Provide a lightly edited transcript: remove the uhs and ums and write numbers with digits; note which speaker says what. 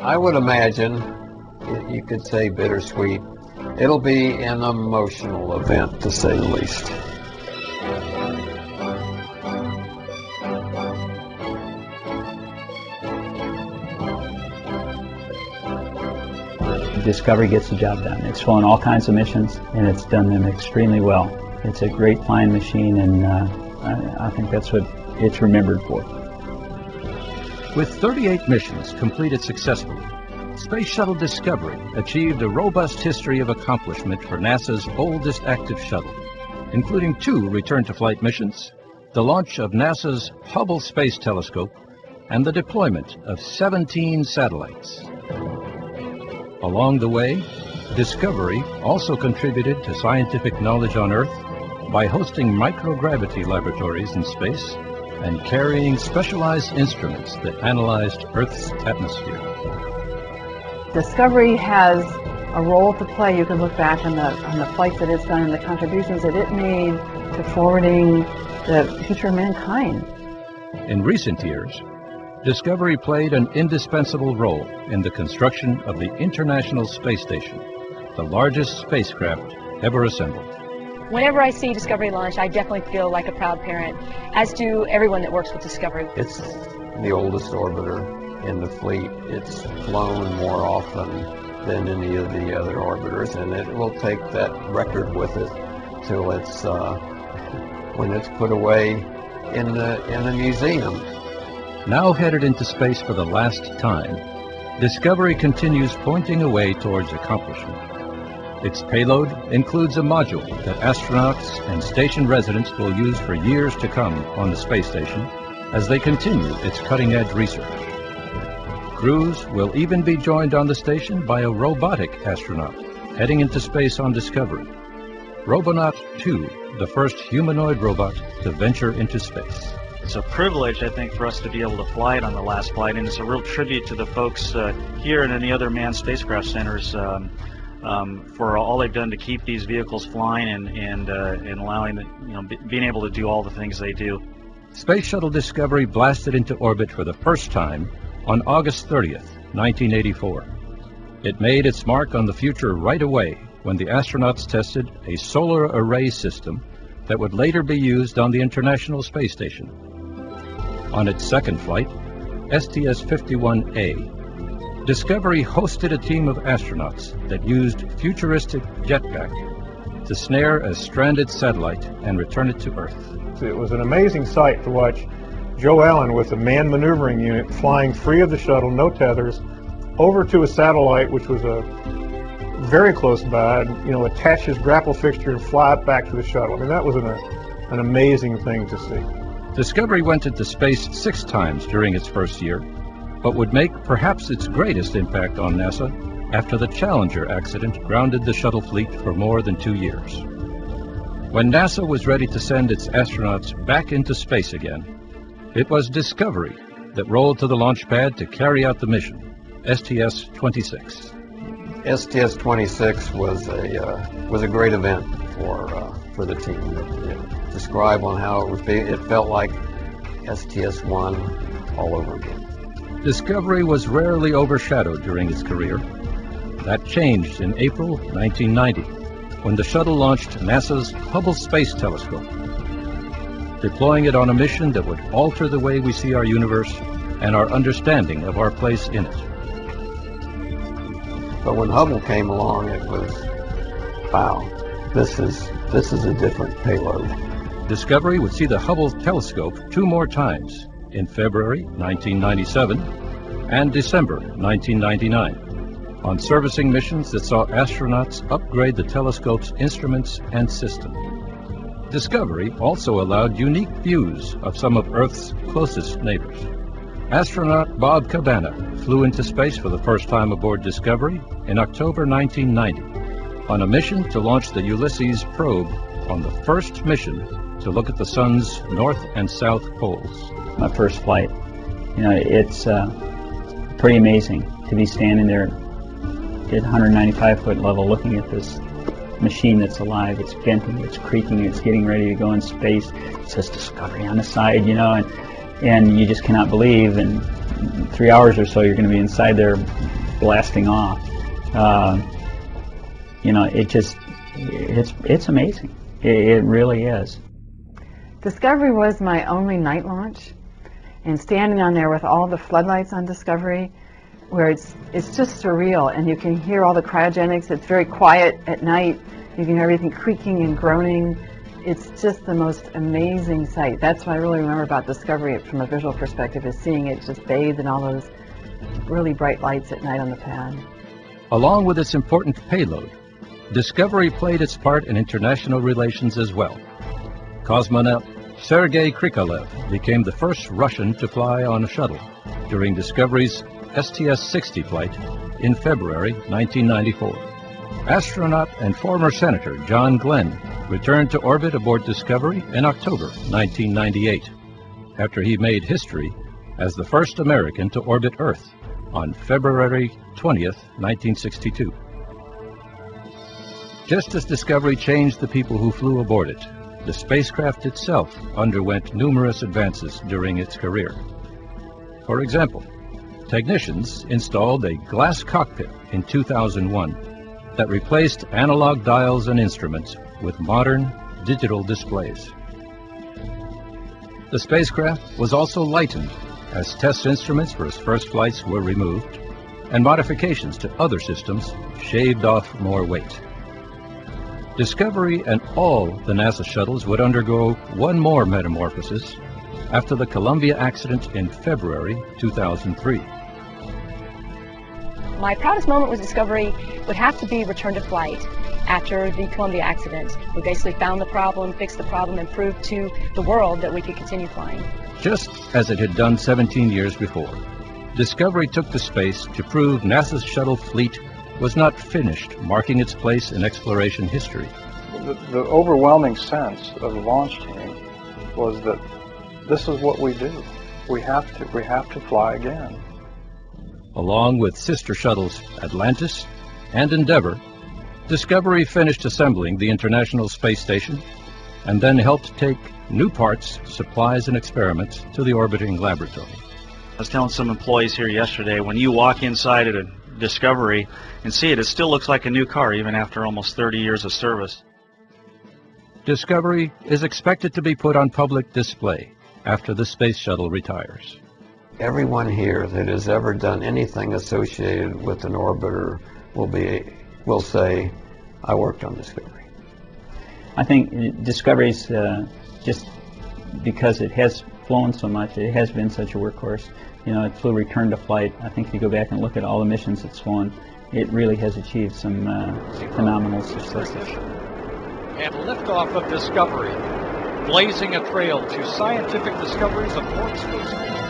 Speaker 1: I would imagine, you could say bittersweet, it'll be an emotional event, to say the least.
Speaker 2: Discovery gets the job done. It's flown all kinds of missions, and it's done them extremely well. It's a great flying machine, and I think that's what it's remembered for.
Speaker 3: With 38 missions completed successfully, Space Shuttle Discovery achieved a robust history of accomplishment for NASA's oldest active shuttle, including 2 return-to-flight missions, the launch of NASA's Hubble Space Telescope, and the deployment of 17 satellites. Along the way, Discovery also contributed to scientific knowledge on Earth by hosting microgravity laboratories in space and carrying specialized instruments that analyzed Earth's atmosphere.
Speaker 4: Discovery has a role to play. You can look back on the flights that it's done and the contributions that it made to forwarding the future of mankind.
Speaker 3: In recent years, Discovery played an indispensable role in the construction of the International Space Station, the largest spacecraft ever assembled.
Speaker 5: Whenever I see Discovery launch, I definitely feel like a proud parent, as do everyone that works with Discovery.
Speaker 1: It's the oldest orbiter in the fleet. It's flown more often than any of the other orbiters, and it will take that record with it till it's when it's put away in the museum.
Speaker 3: Now headed into space for the last time, Discovery continues pointing a way towards accomplishment. Its payload includes a module that astronauts and station residents will use for years to come on the space station as they continue its cutting-edge research. Crews will even be joined on the station by a robotic astronaut heading into space on Discovery. Robonaut 2, the first humanoid robot to venture into space.
Speaker 6: It's a privilege, I think, for us to be able to fly it on the last flight, and it's a real tribute to the folks here and in the other manned spacecraft centers for all they've done to keep these vehicles flying and allowing, being able to do all the things they do.
Speaker 3: Space Shuttle Discovery blasted into orbit for the first time on August 30th, 1984. It made its mark on the future right away when the astronauts tested a solar array system that would later be used on the International Space Station. On its second flight, STS-51A, Discovery hosted a team of astronauts that used futuristic jetpack to snare a stranded satellite and return it to Earth.
Speaker 7: It was an amazing sight to watch Joe Allen with a manned maneuvering unit flying free of the shuttle, no tethers, over to a satellite which was very close by, and attach his grapple fixture and fly it back to the shuttle. I mean, that was an amazing thing to see.
Speaker 3: Discovery went into space 6 times during its first year, but would make perhaps its greatest impact on NASA after the Challenger accident grounded the shuttle fleet for more than 2 years. When NASA was ready to send its astronauts back into space again, it was Discovery that rolled to the launch pad to carry out the mission, STS-26.
Speaker 1: STS-26 was a great event for the team. Describe on how it felt like STS-1 all over again.
Speaker 3: Discovery was rarely overshadowed during its career. That changed in April 1990, when the shuttle launched NASA's Hubble Space Telescope, deploying it on a mission that would alter the way we see our universe and our understanding of our place in it.
Speaker 1: But when Hubble came along, it was, wow, this is a different payload.
Speaker 3: Discovery would see the Hubble telescope 2 more times, in February 1997 and December 1999, on servicing missions that saw astronauts upgrade the telescope's instruments and system. Discovery also allowed unique views of some of Earth's closest neighbors. Astronaut Bob Cabana flew into space for the first time aboard Discovery in October 1990 on a mission to launch the Ulysses probe on the first mission to look at the sun's north and south poles.
Speaker 2: My first flight, it's pretty amazing to be standing there at 195-foot level looking at this machine that's alive. It's venting, it's creaking, it's getting ready to go in space. It says Discovery on the side, and you just cannot believe in 3 hours or so you're going to be inside there blasting off. You know, it's amazing. It really is.
Speaker 4: Discovery was my only night launch, and standing on there with all the floodlights on Discovery, where it's just surreal, and you can hear all the cryogenics. It's very quiet at night. You can hear everything creaking and groaning. It's just the most amazing sight. That's what I really remember about Discovery from a visual perspective, is seeing it just bathed in all those really bright lights at night on the pad.
Speaker 3: Along with its important payload, Discovery played its part in international relations as well. Cosmonaut Sergei Krikalev became the first Russian to fly on a shuttle during Discovery's STS-60 flight in February 1994. Astronaut and former Senator John Glenn returned to orbit aboard Discovery in October 1998, after he made history as the first American to orbit Earth on February 20th, 1962. Just as Discovery changed the people who flew aboard it, the spacecraft itself underwent numerous advances during its career. For example, technicians installed a glass cockpit in 2001 that replaced analog dials and instruments with modern digital displays. The spacecraft was also lightened as test instruments for its first flights were removed and modifications to other systems shaved off more weight. Discovery and all the NASA shuttles would undergo one more metamorphosis after the Columbia accident in February 2003.
Speaker 5: My proudest moment with Discovery would have to be return to flight after the Columbia accident. We basically found the problem, fixed the problem, and proved to the world that we could continue flying.
Speaker 3: Just as it had done 17 years before, Discovery took to space to prove NASA's shuttle fleet was not finished marking its place in exploration history.
Speaker 8: The overwhelming sense of the launch team was that this is what we do. We have to fly again.
Speaker 3: Along with sister shuttles Atlantis and Endeavour, Discovery finished assembling the International Space Station and then helped take new parts, supplies, and experiments to the orbiting laboratory.
Speaker 6: I was telling some employees here yesterday, when you walk inside at a Discovery and see it, it still looks like a new car even after almost 30 years of service.
Speaker 3: Discovery is expected to be put on public display after the space shuttle retires.
Speaker 1: Everyone here that has ever done anything associated with an orbiter will say, I worked on Discovery.
Speaker 2: I think Discovery's just because it has flown so much, it has been such a workhorse. You know, it flew return to flight. I think if you go back and look at all the missions it's flown, it really has achieved some phenomenal successes.
Speaker 9: And liftoff of Discovery, blazing a trail to scientific discoveries aboard Space Shuttle.